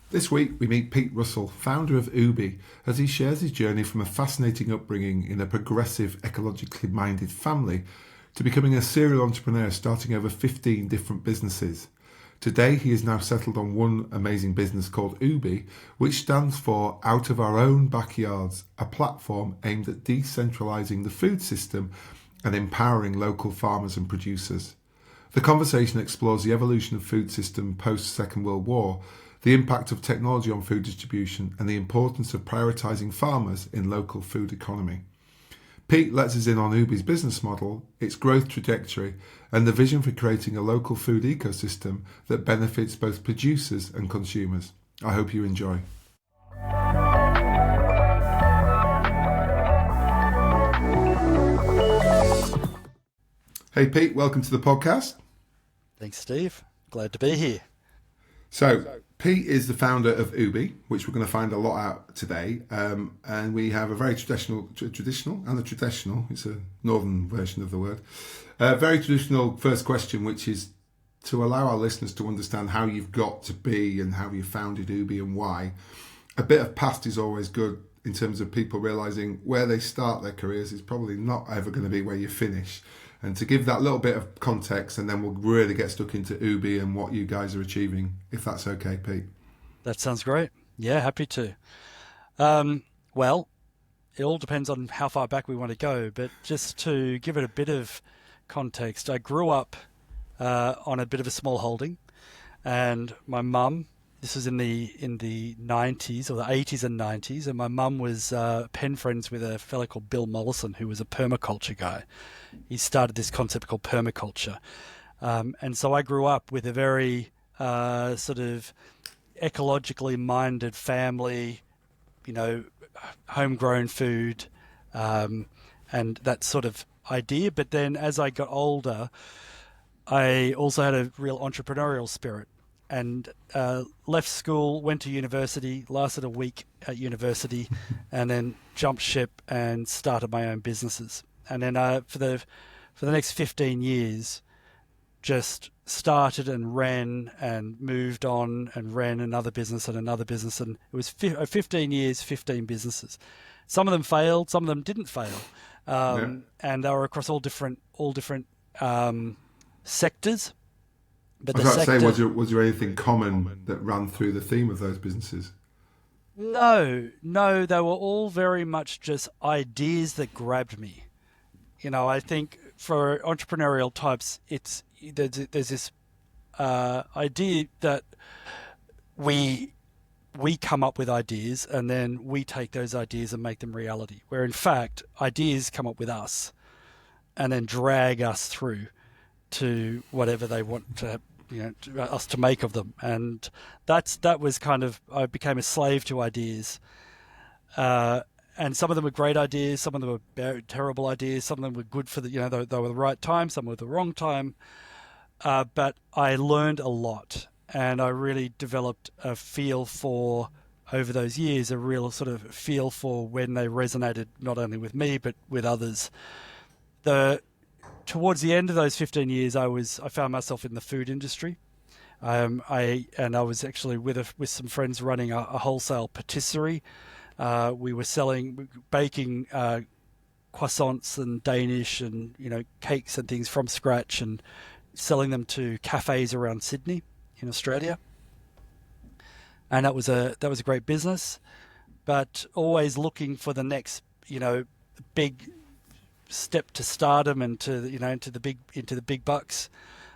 This week we meet Pete Russell, founder of Ubie, as he shares his journey from a fascinating upbringing in a progressive, ecologically minded family to becoming a serial entrepreneur starting over 15 different businesses. Today he is now settled on one amazing business called Ubie, which stands for Out of Our Own Backyards, a platform aimed at decentralising the food system and empowering local farmers and producers. The conversation explores the evolution of food system post-Second World War, the impact of technology on food distribution and the importance of prioritising farmers in local food economy. Pete lets us in on Ubie's business model, its growth trajectory and the vision for creating a local food ecosystem that benefits both producers and consumers. I hope you enjoy. Hey Pete, welcome to the podcast. Thanks, Steve. Glad to be here. So, Pete is the founder of Ubie, which we're going to find a lot out today, and we have a very traditional, it's a northern version of the word, very traditional first question, which is to allow our listeners to understand how you've got to be and how you founded Ubie and why. A bit of past is always good in terms of people realising where they start their careers is probably not ever going to be where you finish. And to give that little bit of context, and then we'll really get stuck into Ubie and what you guys are achieving, if that's okay, Pete. That sounds great. Yeah, happy to. Well, it all depends on how far back we want to go, but just to give it a bit of context, I grew up on a bit of a small holding, and my mum, this was in the 90s or the 80s and 90s, and my mum was pen friends with a fellow called Bill Mollison, who was a permaculture guy. He started this concept called permaculture. And so I grew up with a very sort of ecologically minded family, homegrown food, and that sort of idea. But then as I got older, I also had a real entrepreneurial spirit and left school, went to university, lasted a week at university, and then jumped ship and started my own businesses. And then for the next 15 years, just started and ran and moved on and ran another business and another business. And it was 15 years, 15 businesses. Some of them failed, some of them didn't fail. And they were across all different sectors. But I was about to say, was there anything common that ran through the theme of those businesses? No, they were all very much just ideas that grabbed me. I think for entrepreneurial types, there's this idea that we come up with ideas and then we take those ideas and make them reality, where in fact ideas come up with us and then drag us through to whatever they want to us to make of them. And that was kind of, I became a slave to ideas. And some of them were great ideas, some of them were terrible ideas, some of them were good for they were the right time, some were the wrong time. But I learned a lot, and I really developed a feel for, over those years, a real sort of feel for when they resonated not only with me but with others. Towards the end of those 15 years, I found myself in the food industry. I was actually with some friends running a wholesale patisserie. We were baking croissants and Danish and cakes and things from scratch and selling them to cafes around Sydney in Australia. And that was a great business, but always looking for the next big step to stardom and into the big bucks.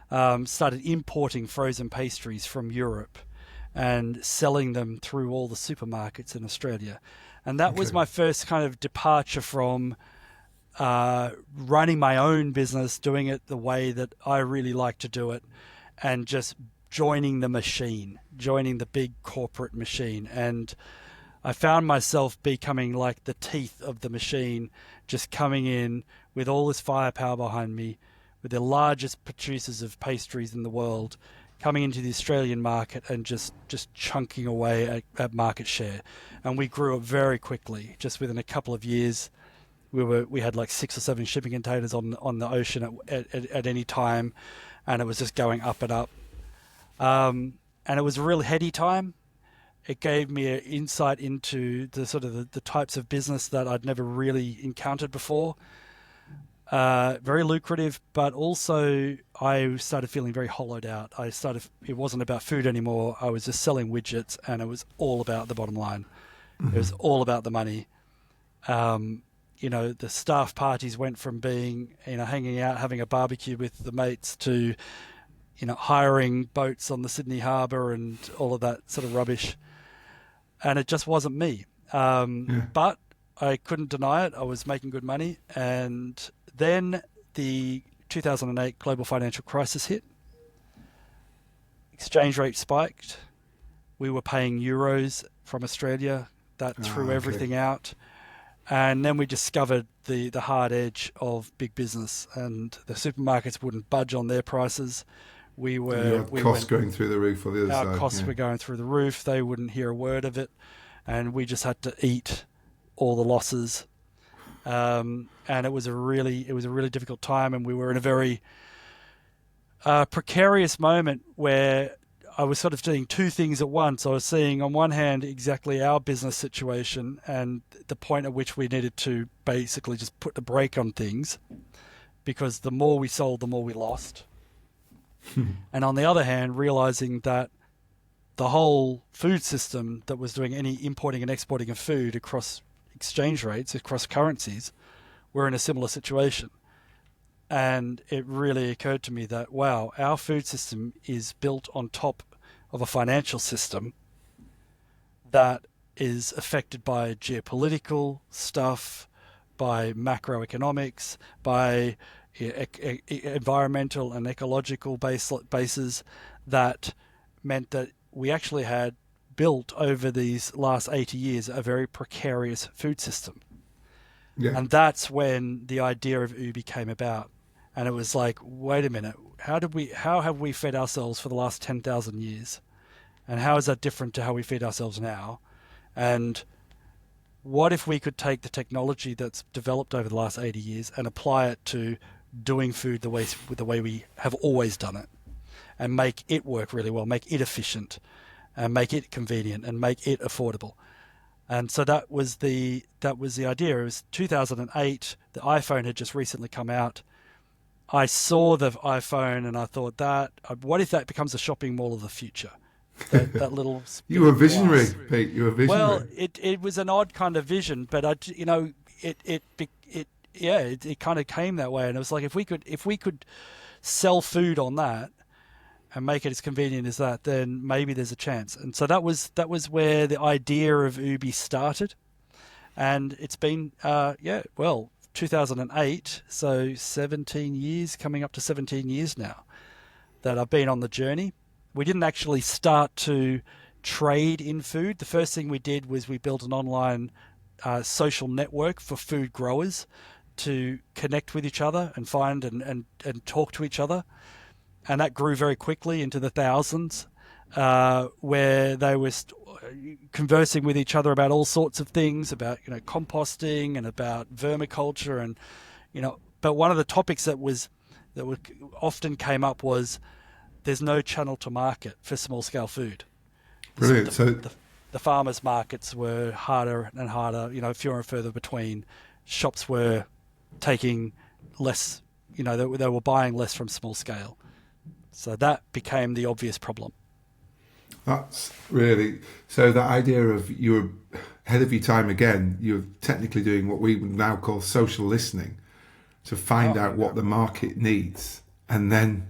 Started importing frozen pastries from Europe and selling them through all the supermarkets in Australia. And that was my first kind of departure from running my own business, doing it the way that I really like to do it, and just joining the big corporate machine. And I found myself becoming like the teeth of the machine, just coming in with all this firepower behind me, with the largest producers of pastries in the world, coming into the Australian market and just chunking away at market share. And we grew up very quickly. Just within a couple of years, we had like 6 or 7 shipping containers on the ocean at any time, and it was just going up and up. And it was a real heady time, it gave me an insight into the sort of the types of business that I'd never really encountered before. Very lucrative, but also I started feeling very hollowed out. It wasn't about food anymore. I was just selling widgets, and it was all about the bottom line. It was all about the money. The staff parties went from being, hanging out, having a barbecue with the mates to, hiring boats on the Sydney Harbour and all of that sort of rubbish. And it just wasn't me. But I couldn't deny it. I was making good money. And then the 2008 global financial crisis hit. Exchange rate spiked. We were paying euros from Australia. That threw everything out. And then we discovered the hard edge of big business, and the supermarkets wouldn't budge on their prices. Costs going through the roof on the other side. Our costs were going through the roof. They wouldn't hear a word of it, and we just had to eat all the losses. And it was a really difficult time, and we were in a very precarious moment where I was sort of doing two things at once. I was seeing, on one hand, exactly our business situation and the point at which we needed to basically just put the brake on things, because the more we sold, the more we lost. And on the other hand, realizing that the whole food system that was doing any importing and exporting of food across exchange rates, across currencies, were in a similar situation. And it really occurred to me that, wow, our food system is built on top of a financial system that is affected by geopolitical stuff, by macroeconomics, by environmental and ecological bases, that meant that we actually had built over these last 80 years a very precarious food system. Yeah. And that's when the idea of Ubie came about. And it was like, wait a minute, how have we fed ourselves for the last 10,000 years? And how is that different to how we feed ourselves now? And what if we could take the technology that's developed over the last 80 years and apply it to doing food the way we have always done it, and make it work really well, make it efficient, and make it convenient, and make it affordable? And so that was the idea. It was 2008. The iPhone had just recently come out. I saw the iPhone and I thought, what if that becomes a shopping mall of the future? That little. You were visionary, Pete. You were visionary. Well, it was an odd kind of vision, but it kind of came that way, and it was like, if we could sell food on that and make it as convenient as that, then maybe there's a chance. And so that was where the idea of Ubie started, and it's been 2008, so 17 years, coming up to 17 years now, that I've been on the journey. We didn't actually start to trade in food. The first thing we did was we built an online social network for food growers to connect with each other and find and talk to each other. And that grew very quickly into the thousands, where they were conversing with each other about all sorts of things, about composting and about vermiculture, and But one of the topics that often came up was there's no channel to market for small scale food. Brilliant. So the farmers' markets were harder and harder, fewer and further between. Shops were taking less, they were buying less from small scale. So that became the obvious problem. That's really, so the idea of you were ahead of your time again, you're technically doing what we would now call social listening to find out what the market needs. And then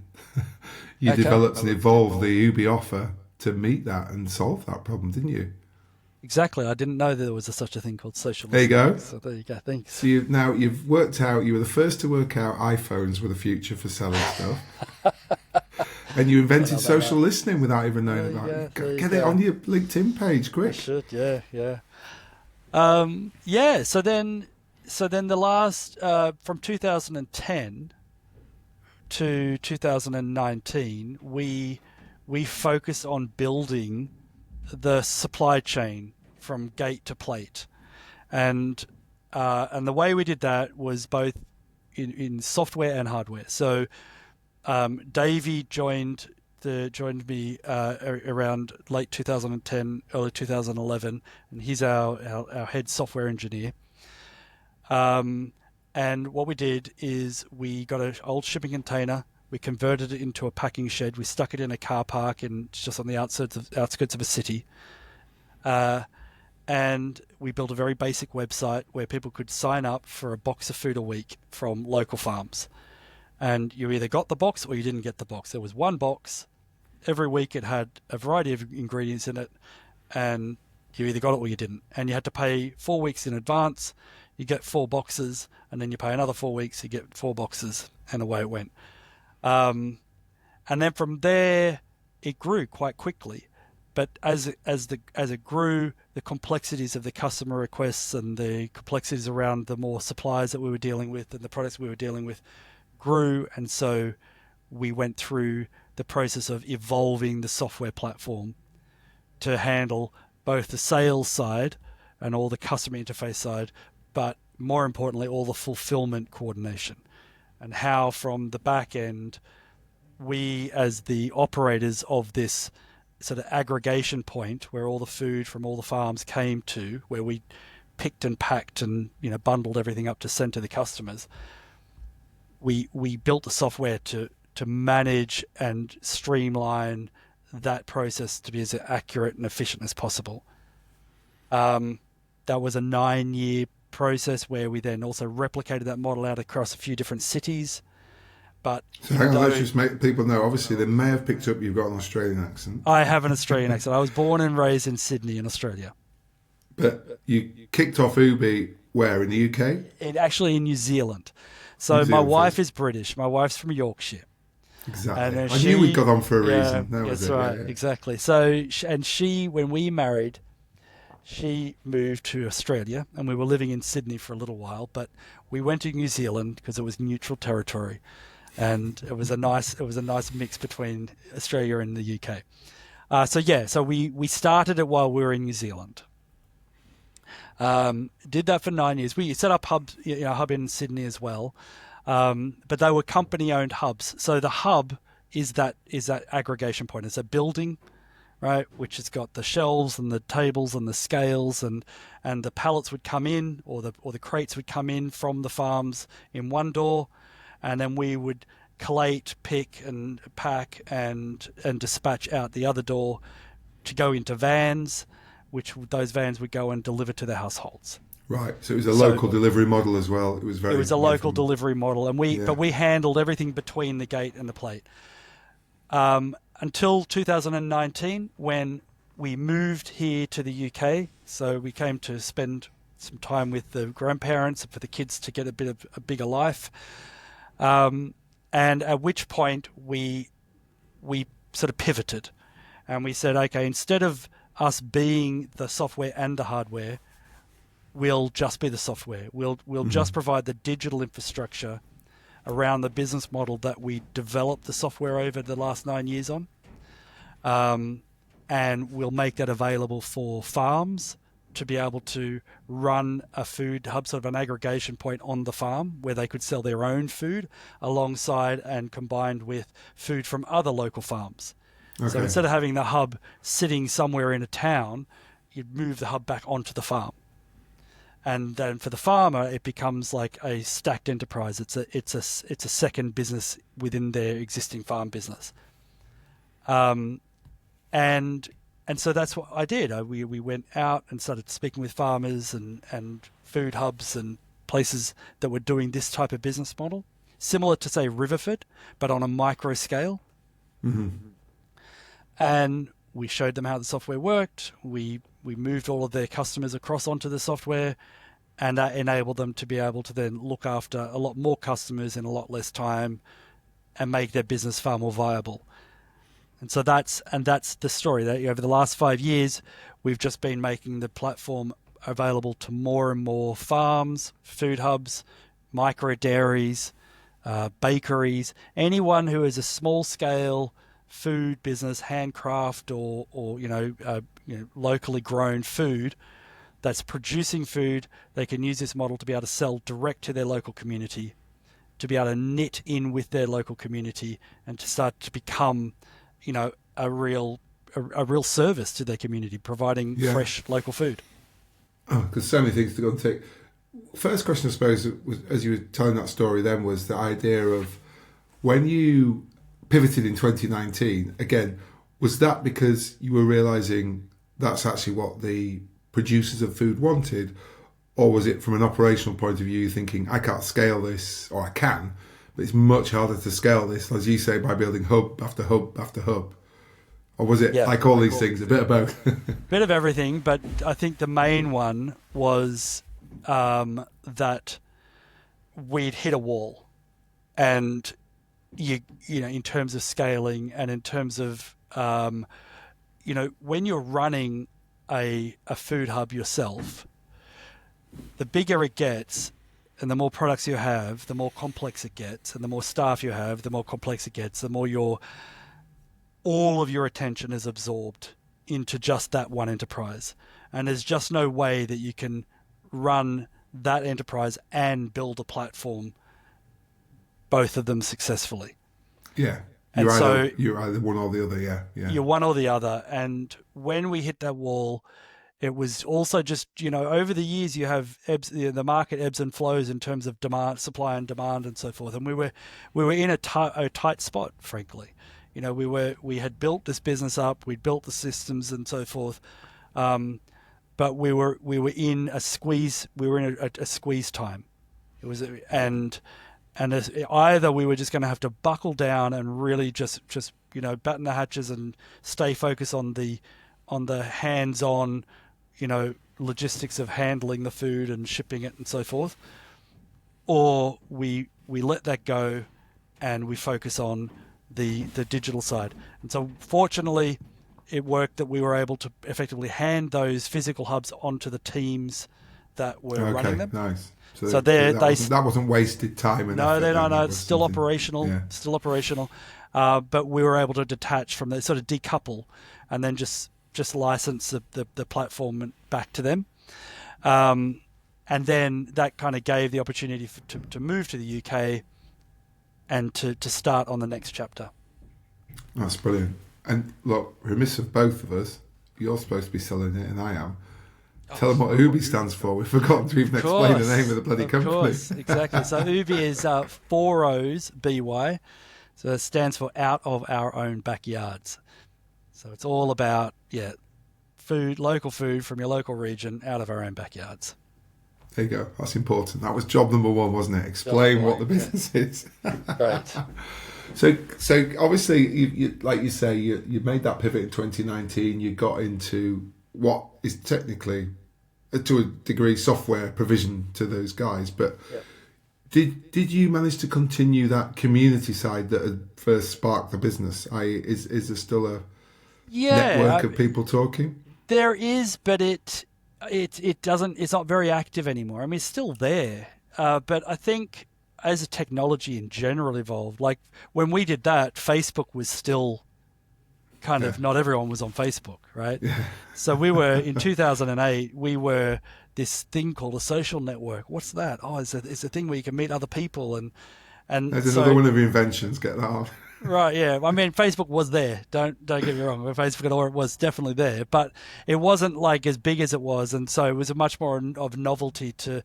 you developed and evolved the Ubie offer to meet that and solve that problem, didn't you? Exactly. I didn't know there was such a thing called social listening. There you go. So there you go. Thanks. So you've worked out, you were the first to work out iPhones were the future for selling stuff. And you invented social listening without even knowing about it. Get it on your LinkedIn page, quick. I should, yeah. So then the last, from 2010 to 2019, we focused on building the supply chain from gate to plate, and the way we did that was both in software and hardware. So Davey joined joined me around late 2010, early 2011, and he's our head software engineer. And what we did is we got an old shipping container, we converted it into a packing shed, we stuck it in a car park just on the outskirts of a city, and we built a very basic website where people could sign up for a box of food a week from local farms. And you either got the box or you didn't get the box. There was one box. Every week it had a variety of ingredients in it, and you either got it or you didn't. And you had to pay 4 weeks in advance. You get 4 boxes, and then you pay another 4 weeks, you get 4 boxes, and away it went. And then from there, it grew quite quickly. But as it grew, the complexities of the customer requests and the complexities around the more suppliers that we were dealing with and the products we were dealing with grew, and so we went through the process of evolving the software platform to handle both the sales side and all the customer interface side, but more importantly, all the fulfillment coordination, and how from the back end, we as the operators of this sort of aggregation point where all the food from all the farms came to, where we picked and packed and bundled everything up to send to the customers. We built the software to manage and streamline that process to be as accurate and efficient as possible. That was a 9-year process where we then also replicated that model out across a few different cities. But so hang on, let's just make people know. Obviously, they may have picked up you've got an Australian accent. I have an Australian accent. I was born and raised in Sydney in Australia. But you kicked off Ubie where, in the UK? Actually in New Zealand. So my wife is British. My wife's from Yorkshire. Exactly. I knew we got on for a reason. That's right. Yeah. Exactly. So, when we married, she moved to Australia, and we were living in Sydney for a little while. But we went to New Zealand because it was neutral territory, and it was a nice mix between Australia and the UK. So we started it while we were in New Zealand. Did that for 9 years. We set up hubs, a hub in Sydney as well, but they were company-owned hubs. So the hub is that aggregation point. It's a building, right, which has got the shelves and the tables and the scales, and the pallets would come in, or the crates would come in from the farms in one door, and then we would collate, pick, and pack and dispatch out the other door to go into vans, which those vans would go and deliver to the households. Right, so it was a local delivery model as well. It was a local delivery model, and but we handled everything between the gate and the plate. Until 2019, when we moved here to the UK. So we came to spend some time with the grandparents for the kids to get a bit of a bigger life. And at which point we sort of pivoted, and we said, okay, instead of us being the software and the hardware, we'll just be the software. We'll just provide the digital infrastructure around the business model that we developed the software over the last 9 years on. And we'll make that available for farms to be able to run a food hub, sort of an aggregation point on the farm where they could sell their own food alongside and combined with food from other local farms. Okay. So instead of having the hub sitting somewhere in a town, you'd move the hub back onto the farm. And then for the farmer, it becomes like a stacked enterprise. It's a second business within their existing farm business. And so that's what I did. We went out and started speaking with farmers and food hubs and places that were doing this type of business model, similar to, say, Riverford, but on a micro scale. Mm-hmm. And we showed them how the software worked. We moved all of their customers across onto the software, and that enabled them to be able to then look after a lot more customers in a lot less time and make their business far more viable. And so that's the story. That over the last 5 years, we've just been making the platform available to more and more farms, food hubs, micro dairies, bakeries, anyone who is a small scale food business, handcraft or locally grown food that's producing food. They can use this model to be able to sell direct to their local community, to be able to knit in with their local community, and to start to become a real service to their community, providing fresh local food. Because so many things to go and take. First question, I suppose, was, as you were telling that story then, was the idea of when you pivoted in 2019, again, was that because you were realising that's actually what the producers of food wanted? Or was it from an operational point of view thinking, I can't scale this, or I can, but it's much harder to scale this, as you say, by building hub after hub after hub? Or was it like all these things, a bit of both? Bit of everything, but I think the main one was that we'd hit a wall. And, in terms of scaling and in terms of, when you're running a food hub yourself, the bigger it gets and the more products you have, the more complex it gets, and the more staff you have, the more complex it gets, the more all of your attention is absorbed into just that one enterprise. And there's just no way that you can run that enterprise and build a platform, both of them successfly. Yeah. You're either one or the other, yeah. You're one or the other. And when we hit that wall, it was also just, over the years you have the market ebbs and flows in terms of demand, supply and demand and so forth. And we were in a tight spot, frankly. We had built this business up, we'd built the systems and so forth. But we were in a squeeze. We were in a squeeze time. It was, and either we were just going to have to buckle down and really just batten the hatches and stay focused on the hands-on, logistics of handling the food and shipping it and so forth, or we let that go and we focus on the digital side. And so fortunately it worked that we were able to effectively hand those physical hubs onto the teams that were running them. Nice. So that wasn't wasted time. No, it's still operational. Yeah. Still operational. But we were able to detach from sort of decouple, and then just license the platform back to them. And then that kind of gave the opportunity to move to the UK and to start on the next chapter. That's brilliant. And look, remiss of both of us, you're supposed to be selling it and I am. Tell them what Ubie stands for. We've forgotten to even explain the name of the bloody company. Of course, exactly. So Ubie is 4 O's, BY. So it stands for out of our own backyards. So it's all about, food, local food from your local region, out of our own backyards. There you go. That's important. That was job number 1, wasn't it? Explain what the business is. Right. So obviously, you like you say, you made that pivot in 2019. You got into what is technically, to a degree, software provision to those guys. But did you manage to continue that community side that had first sparked the business? Is there still a network of people talking? There is, but it doesn't. It's not very active anymore. I mean, it's still there, but I think as a technology in general evolved, like when we did that, Facebook was still kind of, not everyone was on Facebook, right? Yeah. So we were, in 2008, we were this thing called a social network. What's that? Oh, it's a thing where you can meet other people. And there's another one of the inventions, get that on. Right, yeah. I mean, Facebook was there. Don't get me wrong. Facebook and all, it was definitely there, but it wasn't like as big as it was, and so it was a much more of novelty to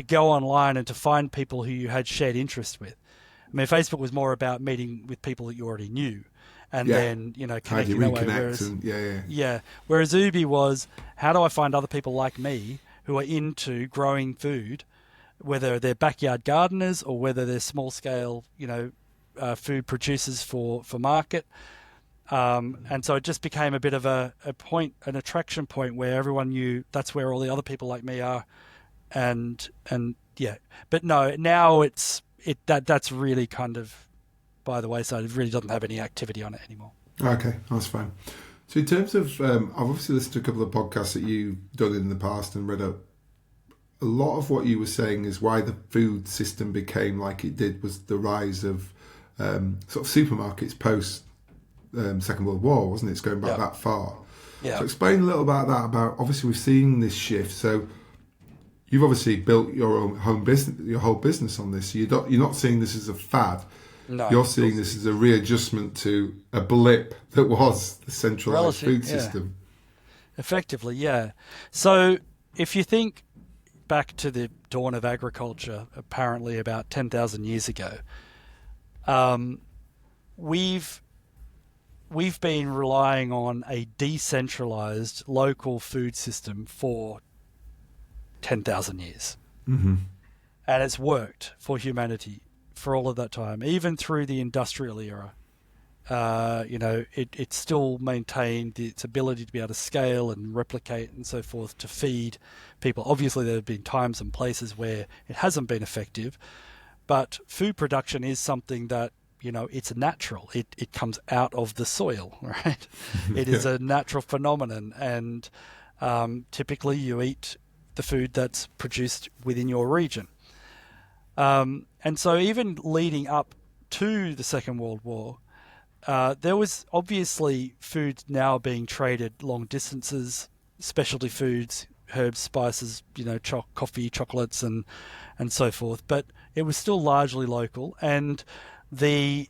go online and to find people who you had shared interest with. I mean, Facebook was more about meeting with people that you already knew, and then connecting that way. Whereas Ubie was, how do I find other people like me who are into growing food, whether they're backyard gardeners or whether they're small scale, food producers for market, and so it just became a bit of an attraction point where everyone knew that's where all the other people like me are, and but no, now that's really kind of by the wayside. It really doesn't have any activity on it anymore. Okay, that's fine. So in terms of, I've obviously listened to a couple of podcasts that you've done in the past and read up. A lot of what you were saying is why the food system became like it did was the rise of sort of supermarkets post Second World War, wasn't it? It's going back that far. Yeah. So explain a little about that. About obviously we've seen this shift. So you've obviously built your own home business, your whole business on this. So you're not seeing this as a fad. No. You're seeing this as a readjustment to a blip that was the centralised food system. Effectively, yeah. So if you think back to the dawn of agriculture, apparently about 10,000 years ago, we've been relying on a decentralized local food system for 10,000 years. Mm-hmm. And it's worked for humanity for all of that time, even through the industrial era. It still maintained its ability to be able to scale and replicate and so forth to feed people. Obviously, there have been times and places where it hasn't been effective, but food production is something that, it's natural. It comes out of the soil, right? It is a natural phenomenon, and typically you eat the food that's produced within your region. And so even leading up to the Second World War, there was obviously food now being traded long distances, specialty foods, herbs, spices, coffee, chocolates, and so forth. But it was still largely local, and the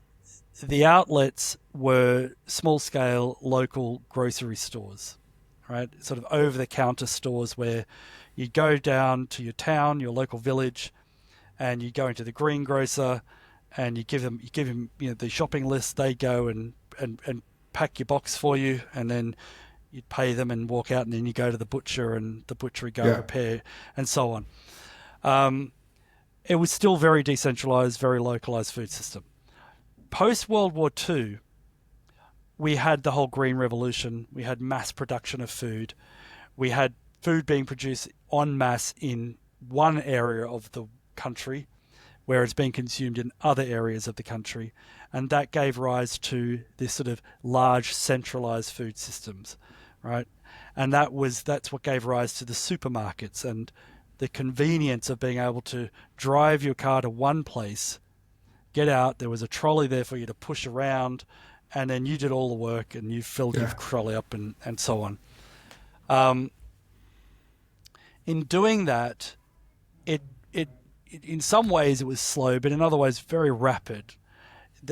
outlets were small-scale local grocery stores, right? Sort of over-the-counter stores where you go down to your town, your local village, and you go into the greengrocer, and you give them the shopping list. They go and pack your box for you, and then you pay them and walk out, and then you go to the butcher, and the butcher go prepare, and so on. It was still very decentralized, very localized food system. Post World War II, we had the whole Green Revolution. We had mass production of food. We had food being produced en masse in one area of the country, where it's being consumed in other areas of the country, and that gave rise to this sort of large centralized food systems, right? And that's what gave rise to the supermarkets and the convenience of being able to drive your car to one place, get out, there was a trolley there for you to push around, and then you did all the work and you filled your trolley up and so on. In doing that, it in some ways it was slow, but in other ways very rapid,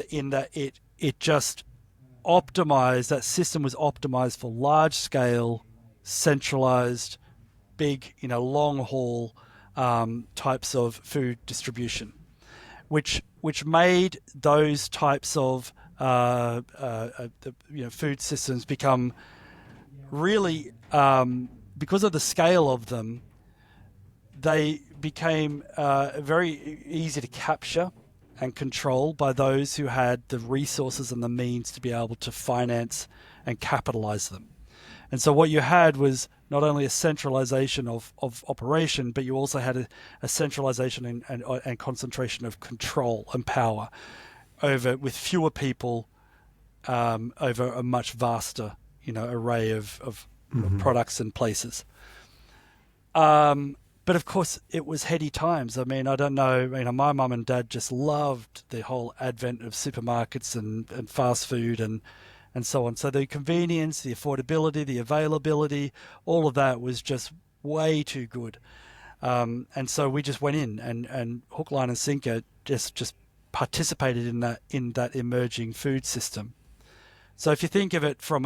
in that it just optimized, that system was optimized for large scale, centralized, big, long haul types of food distribution, which made those types of food systems become really, because of the scale of them, they became very easy to capture and control by those who had the resources and the means to be able to finance and capitalize them. And so what you had was not only a centralization of operation, but you also had a centralization and concentration of control and power with fewer people over a much vaster array of products and places. But of course, it was heady times. I mean, I don't know. My mum and dad just loved the whole advent of supermarkets and fast food and so on. So the convenience, the affordability, the availability, all of that was just way too good. And so we just went in and hook, line, and sinker just participated in that emerging food system. So if you think of it from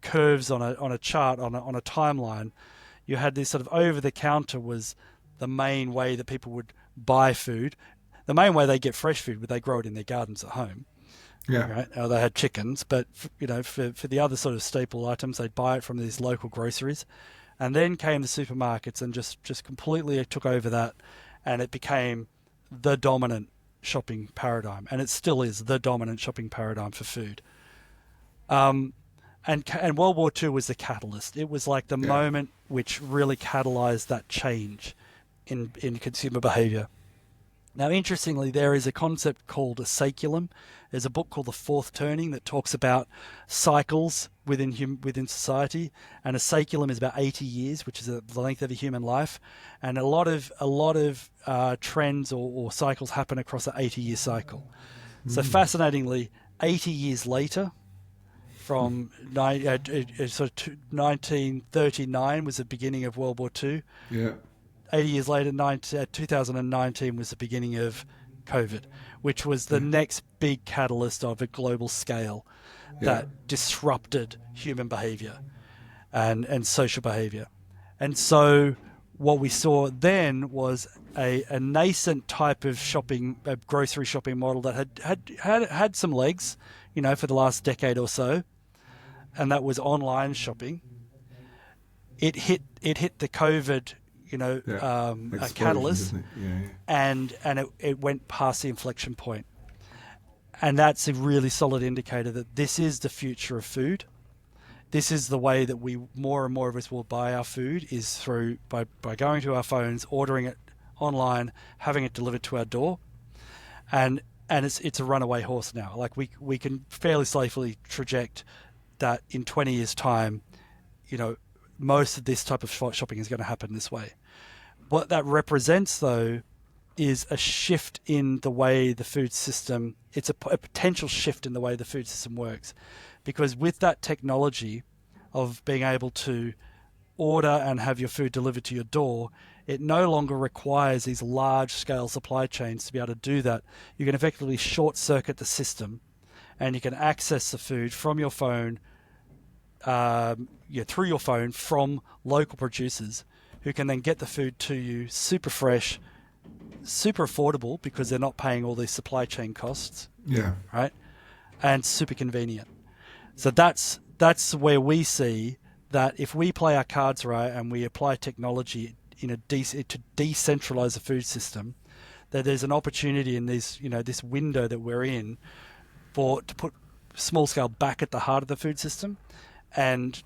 curves on a chart on a timeline, you had this sort of over-the-counter was the main way that people would buy food. The main way they get fresh food, but they grow it in their gardens at home. Yeah. Right? They had chickens, but for the other sort of staple items, they'd buy it from these local groceries. And then came the supermarkets and just completely took over that, and it became the dominant shopping paradigm. And it still is the dominant shopping paradigm for food. And World War II was the catalyst. It was like the moment which really catalyzed that change in consumer behavior. Now, interestingly, there is a concept called a saculum. There's a book called The Fourth Turning that talks about cycles within society, and a saculum is about 80 years, which is the length of a human life. And a lot of trends or cycles happen across an 80-year cycle. So fascinatingly, 80 years later, from 1939 was the beginning of World War II. Yeah. 80 years later, 2019 was the beginning of COVID, which was the next big catalyst of a global scale that disrupted human behavior and social behavior. And so what we saw then was a nascent type of shopping, a grocery shopping model that had some legs, for the last decade or so, and that was online shopping. It hit the COVID, a catalyst, and it went past the inflection point. And that's a really solid indicator that this is the future of food. This is the way that more and more of us will buy our food, is through by going to our phones, ordering it online, having it delivered to our door, and it's a runaway horse now. Like we can fairly safely project that in 20 years' time, most of this type of shopping is going to happen this way. What that represents, though, is a shift in the way the food system. It's a potential shift in the way the food system works. Because with that technology of being able to order and have your food delivered to your door, it no longer requires these large-scale supply chains to be able to do that. You can effectively short-circuit the system, and you can access the food from your phone, through your phone from local producers who can then get the food to you super fresh, super affordable because they're not paying all these supply chain costs. Yeah. Right? And super convenient. So that's where we see that if we play our cards right and we apply technology to decentralize the food system, that there's an opportunity in this window that we're in to put small scale back at the heart of the food system, and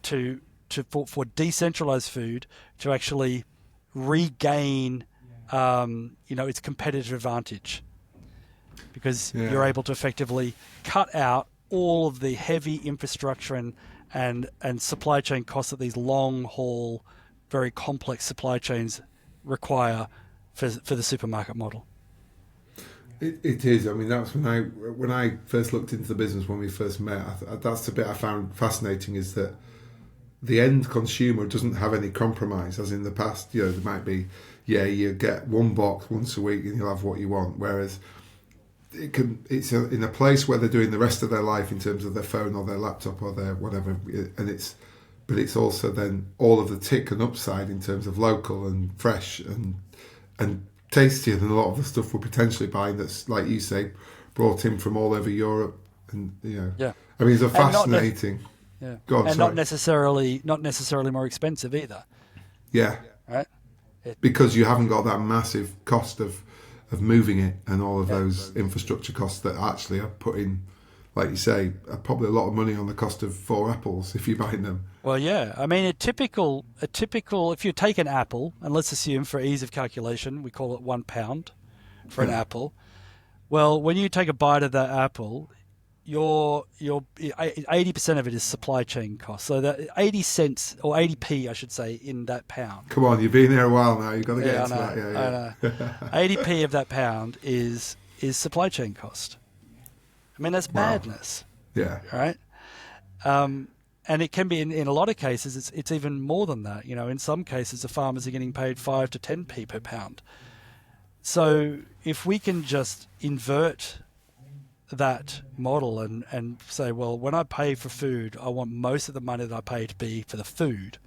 for decentralized food to actually regain its competitive advantage, because you're able to effectively cut out all of the heavy infrastructure and supply chain costs that these long haul, very complex supply chains require for the supermarket model. It is. I mean, that's when I first looked into the business when we first met. That's the bit I found fascinating, is that the end consumer doesn't have any compromise, as in the past. There might be, you get one box once a week and you'll have what you want, whereas it's in a place where they're doing the rest of their life in terms of their phone or their laptop or their whatever, but it's also then all of the tick and upside in terms of local and fresh and tastier than a lot of the stuff we're potentially buying that's, like you say, brought in from all over Europe. And I mean, it's a fascinating. Not necessarily more expensive either. Yeah. Right. Because you haven't got that massive cost of moving it and all of those infrastructure costs that actually are putting, like you say, probably a lot of money on the cost of 4 apples if you're buying them. Well, yeah. I mean, a typical, if you take an apple, and let's assume for ease of calculation, we call it £1 for an apple. Well, when you take a bite of that apple, your 80% of it is supply chain costs. So that 80 cents or 80p, I should say, in that pound. Come on, you've been there a while now. You've got to get into that. I know. 80p of that pound is supply chain cost. I mean, that's madness. Yeah. Right. And it can be in a lot of cases. It's even more than that. In some cases, the farmers are getting paid 5 to 10p per pound. So if we can just invert that model and say, well, when I pay for food, I want most of the money that I pay to be for the food,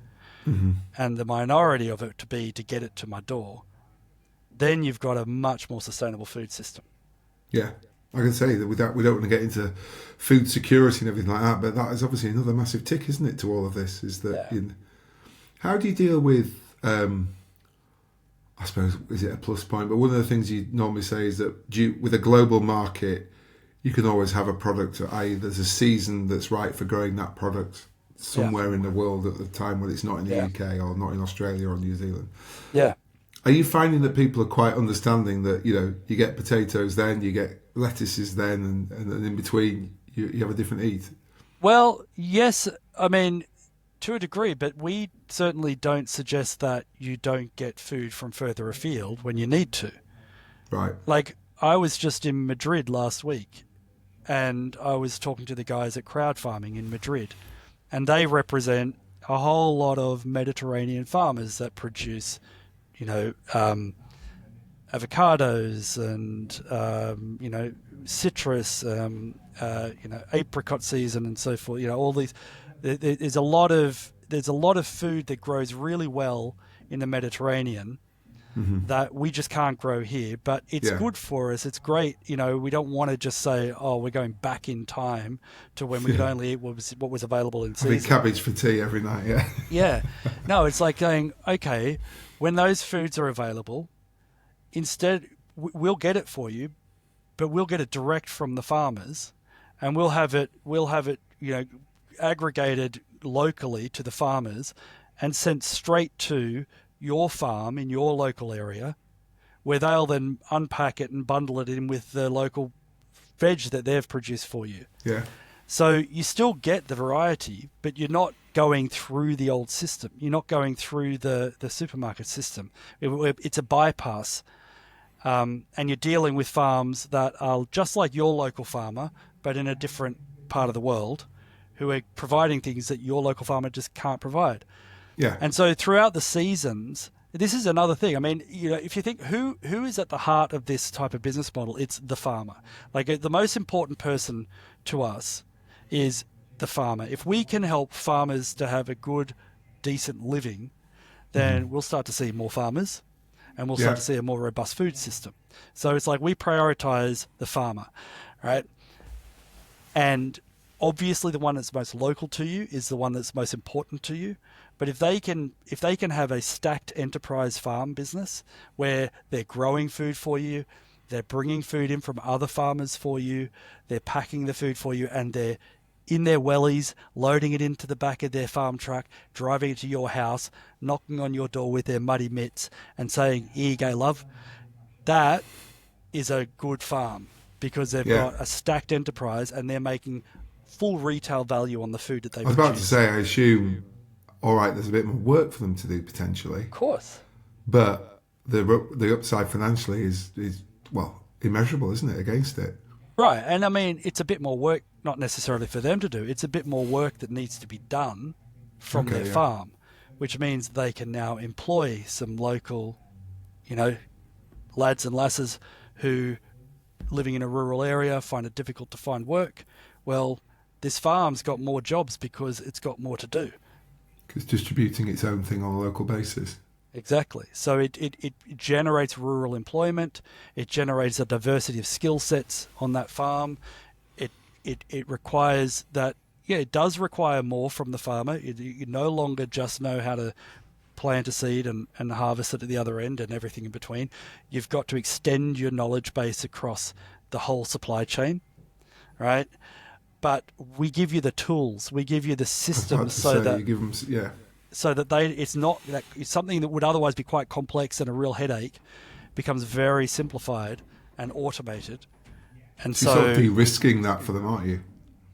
and the minority of it to be to get it to my door, then you've got a much more sustainable food system. Yeah, I can say that we don't want to get into food security and everything like that, but that is obviously another massive tick, isn't it, to all of this, is that how do you deal with I suppose, is it a plus point, but one of the things you normally say is that with a global market, you can always have a product, i.e. there's a season that's right for growing that product somewhere in the world at the time when it's not in the UK or not in Australia or New Zealand. Yeah. Are you finding that people are quite understanding that, you get potatoes then, you get lettuces then, and in between you have a different eat? Well, yes, I mean, to a degree, but we certainly don't suggest that you don't get food from further afield when you need to. Right. Like, I was just in Madrid last week, and I was talking to the guys at Crowd Farming in Madrid, and they represent a whole lot of Mediterranean farmers that produce, avocados and citrus, apricot season and so forth. All these. There's a lot of food that grows really well in the Mediterranean that we just can't grow here, but it's good for us. It's great. We don't want to just say, oh, we're going back in time to when we could only eat what was available in season. Having cabbage for tea every night, yeah. Yeah. No, it's like going, okay, when those foods are available, instead we'll get it for you, but we'll get it direct from the farmers, and we'll have it aggregated locally to the farmers and sent straight to your farm in your local area, where they'll then unpack it and bundle it in with the local veg that they've produced for you. Yeah. So you still get the variety, but you're not going through the old system. You're not going through the supermarket system. It's a bypass. And you're dealing with farms that are just like your local farmer, but in a different part of the world, who are providing things that your local farmer just can't provide. Yeah. And so throughout the seasons, this is another thing. I mean, if you think who is at the heart of this type of business model, it's the farmer. Like, the most important person to us is the farmer. If we can help farmers to have a good, decent living, then we'll start to see more farmers, and we'll start to see a more robust food system. So it's like we prioritize the farmer, right? And obviously the one that's most local to you is the one that's most important to you. But if they can have a stacked enterprise farm business where they're growing food for you, they're bringing food in from other farmers for you, they're packing the food for you, and they're in their wellies, loading it into the back of their farm truck, driving it to your house, knocking on your door with their muddy mitts and saying, "Here you go, love," that is a good farm, because they've got a stacked enterprise and they're making full retail value on the food that they produce. I was about to say, I assume, all right, there's a bit more work for them to do potentially. Of course. But the upside financially is immeasurable, isn't it, against it? Right. And I mean, it's a bit more work, not necessarily for them to do. It's a bit more work that needs to be done from their farm, which means they can now employ some local, lads and lasses who, living in a rural area, find it difficult to find work. Well, this farm's got more jobs because it's got more to do. Because distributing its own thing on a local basis. Exactly. So it generates rural employment. It generates a diversity of skill sets on that farm. It requires that, it does require more from the farmer. You no longer just know how to plant a seed and harvest it at the other end and everything in between. You've got to extend your knowledge base across the whole supply chain, right? But we give you the tools, we give you the systems so that you give them, so that it's not like something that would otherwise be quite complex and a real headache becomes very simplified and automated. And so you're sort of de-risking that for them, aren't you?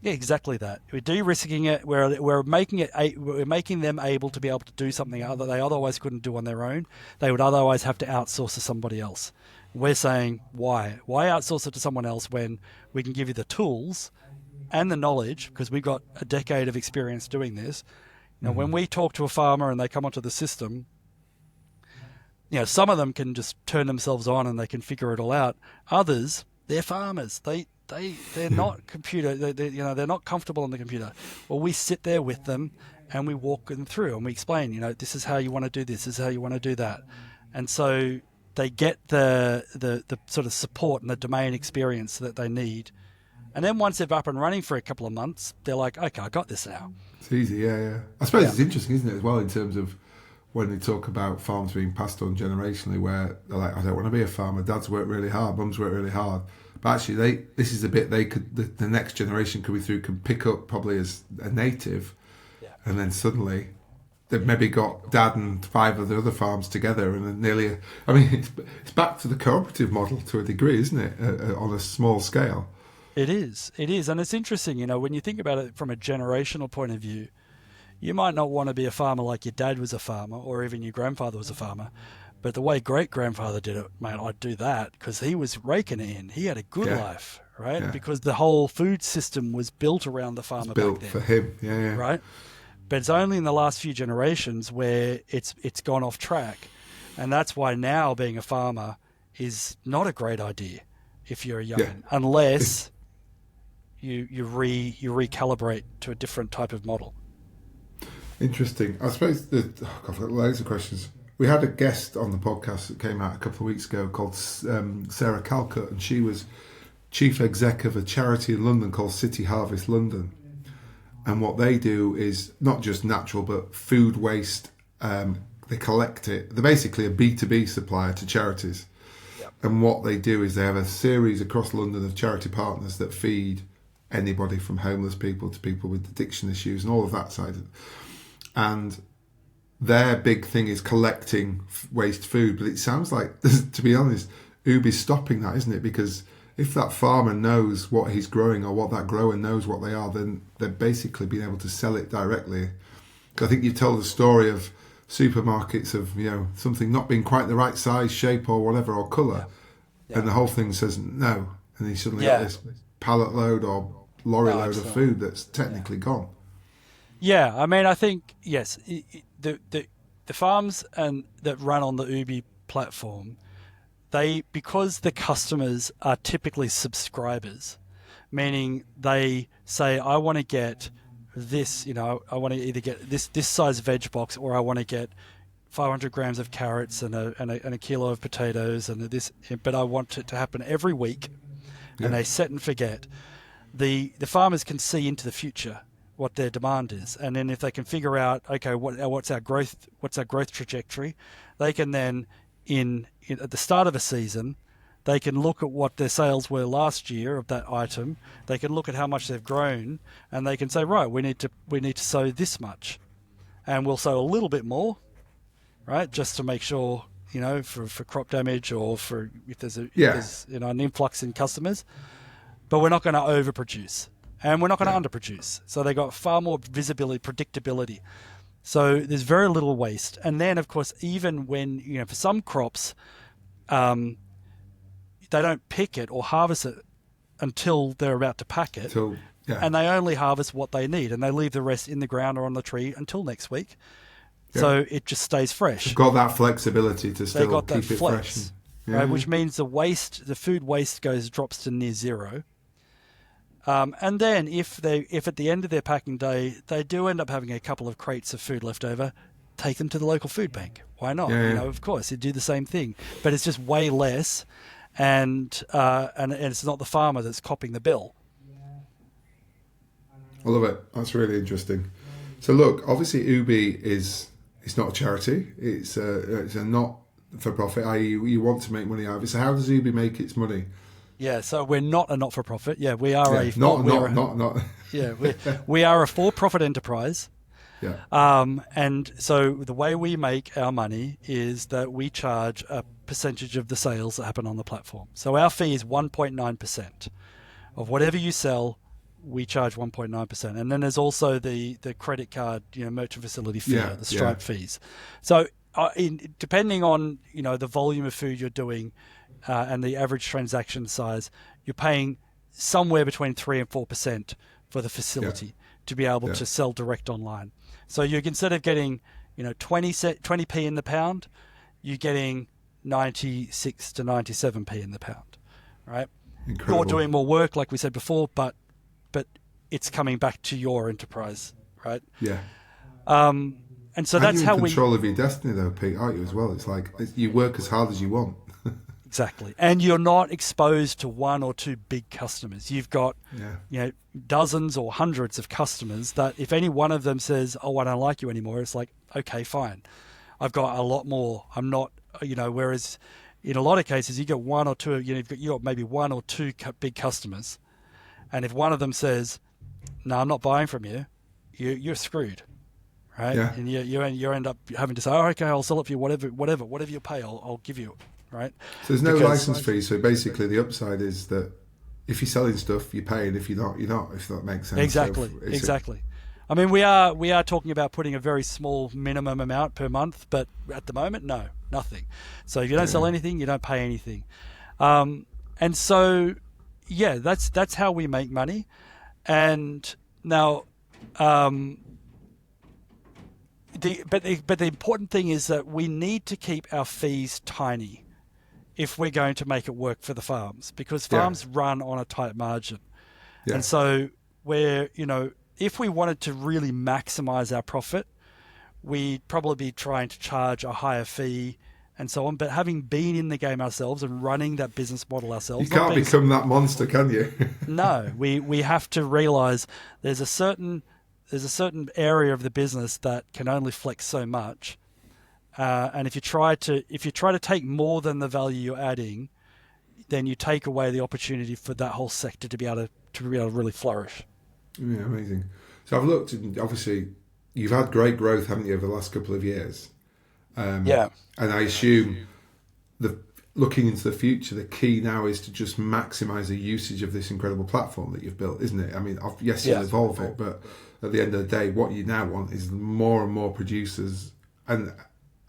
Yeah, exactly that. We're de-risking it. We're making them able to be able to do something that they otherwise couldn't do on their own. They would otherwise have to outsource to somebody else. We're saying, why outsource it to someone else when we can give you the tools and the knowledge, because we've got a decade of experience doing this. When we talk to a farmer and they come onto the system, some of them can just turn themselves on and they can figure it all out. Others, they're farmers. They're not computer. They're not comfortable on the computer. Well, we sit there with them and we walk them through and we explain. This is how you want to do this. This is how you want to do that. And so they get the sort of support and the domain experience that they need. And then once they're up and running for a couple of months, they're like, okay, I got this now. It's easy, yeah. I suppose it's interesting, isn't it, as well, in terms of when they talk about farms being passed on generationally, where they're like, I don't want to be a farmer. Dad's worked really hard, mum's worked really hard. But actually, this is a bit the next generation coming through can pick up probably as a native, and then suddenly they've maybe got dad and 5 of the other farms together, and then it's back to the cooperative model to a degree, isn't it, on a small scale. It is, and it's interesting, when you think about it from a generational point of view, you might not want to be a farmer like your dad was a farmer, or even your grandfather was a farmer, but the way great-grandfather did it, mate, I'd do that, because he was raking it in. He had a good life, right? Yeah. Because the whole food system was built around the farmer back then. Built for him, yeah. Right? But it's only in the last few generations where it's gone off track, and that's why now being a farmer is not a great idea if you're a Yeah. young'un, unless you recalibrate to a different type of model. Interesting. I suppose I've got loads of questions. We had a guest on the podcast that came out a couple of weeks ago called Sarah Calcutt, and she was chief exec of a charity in London called City Harvest London. And what they do is not just natural, but food waste. They collect it. They're basically a B2B supplier to charities. Yep. And what they do is they have a series across London of charity partners that feed anybody from homeless people to people with addiction issues and all of that side. And their big thing is collecting waste food. But it sounds like, to be honest, Ubie's stopping that, isn't it? Because if that farmer knows what he's growing or what that grower knows what they are, then they're basically being able to sell it directly. I think you told the story of supermarkets of, something not being quite the right size, shape or whatever, or colour. Yeah. And the whole thing says no. And you suddenly got this pallet load or lorry load of food that's technically gone. Yeah, I mean, I think, yes, the farms that run on the Ubie platform, because the customers are typically subscribers, meaning they say, I want to get this, I want to either get this size veg box, or I want to get 500 grams of carrots and a kilo of potatoes and this, but I want it to happen every week. Yeah. And they set and forget. The farmers can see into the future what their demand is, and then if they can figure out, okay, what's our growth trajectory, they can then at the start of a season, they can look at what their sales were last year of that item. They can look at how much they've grown, and they can say, right, we need to sow this much, and we'll sow a little bit more, right, just to make sure, for crop damage or for if there's an influx in customers. But we're not going to overproduce, and we're not going to underproduce. So they got far more visibility, predictability. So there's very little waste. And then, of course, even when, for some crops, they don't pick it or harvest it until they're about to pack it. And they only harvest what they need, and they leave the rest in the ground or on the tree until next week. Yeah. So it just stays fresh. They've got that flexibility to still keep it fresh. Right, which means the food waste drops to near zero. And then if at the end of their packing day they do end up having a couple of crates of food left over, take them to the local food bank. Why not? Of course, you do the same thing, but it's just way less, and it's not the farmer that's copping the bill. I love it. That's really interesting. So look, obviously Ubie it's not a charity. It's a not for profit. I.e., you want to make money out of it. So how does Ubie make its money? Yeah, so we're not a not-for-profit. Yeah, we are we are a for-profit enterprise. Yeah. And so the way we make our money is that we charge a percentage of the sales that happen on the platform. So our fee is 1.9% of whatever you sell. We charge 1.9%, and then there's also the credit card, merchant facility fee, the Stripe fees. So depending on the volume of food you're doing. And the average transaction size, you're paying somewhere between 3 and 4% for the facility to be able to sell direct online. So you instead of getting 20p in the pound, you're getting 96 to 97p in the pound, right? Incredible. You're doing more work, like we said before, but it's coming back to your enterprise, right? Yeah. And so that's how you're in control of your destiny, though, Pete, aren't you? As well, it's like you work as hard as you want. Exactly. And you're not exposed to one or two big customers. You've got dozens or hundreds of customers that if any one of them says, oh, I don't like you anymore, it's like, okay, fine. I've got a lot more. I'm not, whereas in a lot of cases, you get one or two, you've got maybe one or two big customers. And if one of them says, no, I'm not buying from you, you're screwed. Right? Yeah. And you end up having to say, oh, okay, I'll sell it for you, whatever you pay, I'll give you. Right. So there's no license fee. So basically, the upside is that if you're selling stuff, you're paying. If you're not, you're not. If that makes sense. Exactly. I mean, we are talking about putting a very small minimum amount per month, but at the moment, no, nothing. So if you don't sell anything, you don't pay anything. And so, that's how we make money. And now, but the important thing is that we need to keep our fees tiny. if we're going to make it work for the farms, because Yeah. farms run on a tight margin. Yeah. And so if we wanted to really maximize our profit, we'd probably be trying to charge a higher fee and so on. But having been in the game ourselves and running that business model ourselves, You can't become that monster, can you? no, we have to realize there's a certain area of the business that can only flex so much. And if you try to take more than the value you're adding, then you take away the opportunity for that whole sector to be able to really flourish. Yeah, amazing. So I've looked, and obviously you've had great growth, haven't you, over the last couple of years? Yeah. And I assume looking into the future, the key now is to just maximise the usage of this incredible platform that you've built, isn't it? I mean, yes, you'll evolve it, but at the end of the day, what you now want is more and more producers. And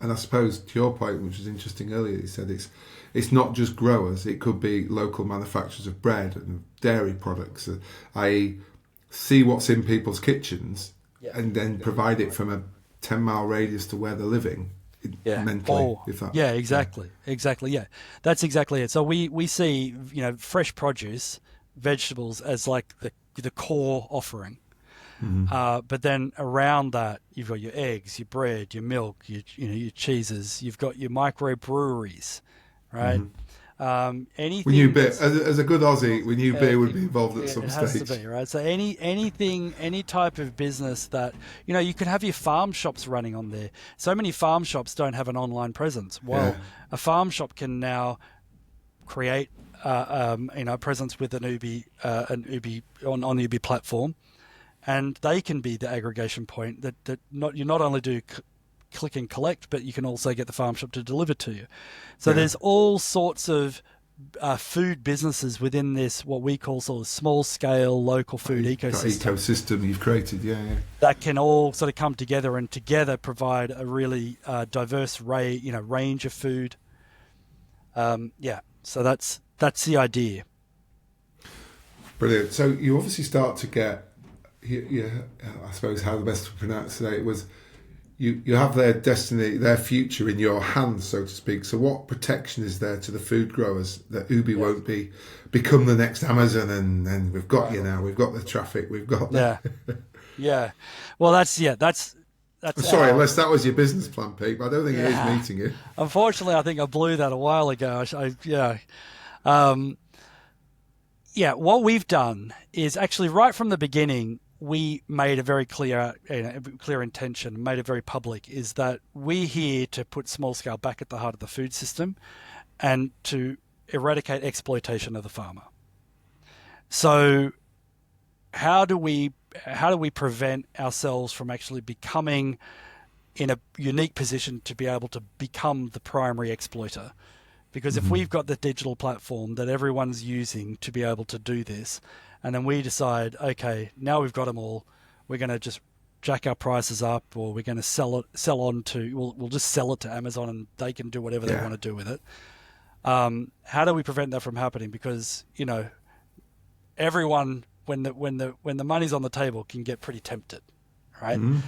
I suppose to your point, which was interesting earlier, you said it's not just growers. It could be local manufacturers of bread and dairy products, i.e. see what's in people's kitchens and then provide it from a 10-mile radius to where they're living mentally. Exactly. Yeah, that's exactly it. So we see fresh produce, vegetables as like the core offering. Mm-hmm. But then around that, you've got your eggs, your bread, your milk, your cheeses. You've got your microbreweries, right? Mm-hmm. Anything we knew beer as a good Aussie. We knew beer would be involved at some stage. It has to be, right? So any type of business that you could have your farm shops running on there. So many farm shops don't have an online presence. Well, a farm shop can now create a presence with an Ubie on the Ubie platform, and they can be the aggregation point that you not only do click and collect, but you can also get the farm shop to deliver to you. So there's all sorts of food businesses within this, what we call sort of small scale local food ecosystem you've created, that can all sort of come together and together provide a really diverse range of food. So that's the idea. Brilliant. So you obviously start to get, I suppose how the best to pronounce it was, you have their destiny, their future in your hands, so to speak. So what protection is there to the food growers that Ubie won't become the next Amazon and we've got you now, we've got the traffic, we've got Well, that's sorry, unless that was your business plan, Pete, but I don't think it is meeting you. Unfortunately, I think I blew that a while ago. What we've done is actually right from the beginning, we made a very clear intention, made it very public, is that we're here to put small scale back at the heart of the food system and to eradicate exploitation of the farmer. So how do we prevent ourselves from actually becoming in a unique position to be able to become the primary exploiter? Because if we've got the digital platform that everyone's using to be able to do this, and then we decide, okay, now we've got them all, we're going to just jack our prices up, or we're going to we'll just sell it to Amazon and they can do whatever they want to do with it. How do we prevent that from happening? Because, everyone, when the money's on the table, can get pretty tempted, right? Mm-hmm.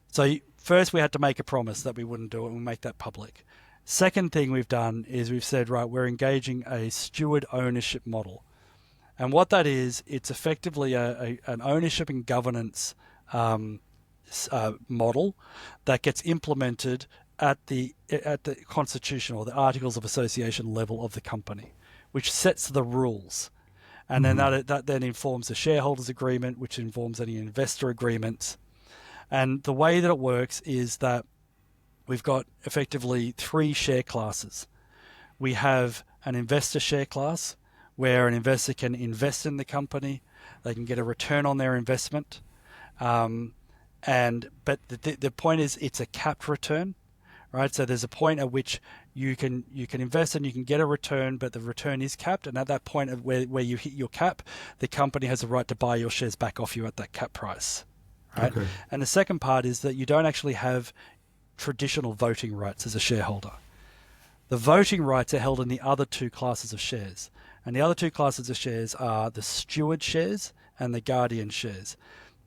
So first we had to make a promise that we wouldn't do it, and we'll make that public. Second thing we've done is we've said, right, we're engaging a steward ownership model. And what that is, it's effectively an ownership and governance model that gets implemented at the constitution or the Articles of Association level of the company, which sets the rules. And then that then informs the shareholders agreement, which informs any investor agreements. And the way that it works is that we've got effectively 3 share classes. We have an investor share class, where an investor can invest in the company, they can get a return on their investment, but the point is it's a capped return, right? So there's a point at which you can invest and you can get a return, but the return is capped, and at that point of where you hit your cap, the company has a right to buy your shares back off you at that cap price, right? Okay. And the second part is that you don't actually have traditional voting rights as a shareholder. The voting rights are held in the other 2 classes of shares. And the other 2 classes of shares are the steward shares and the guardian shares.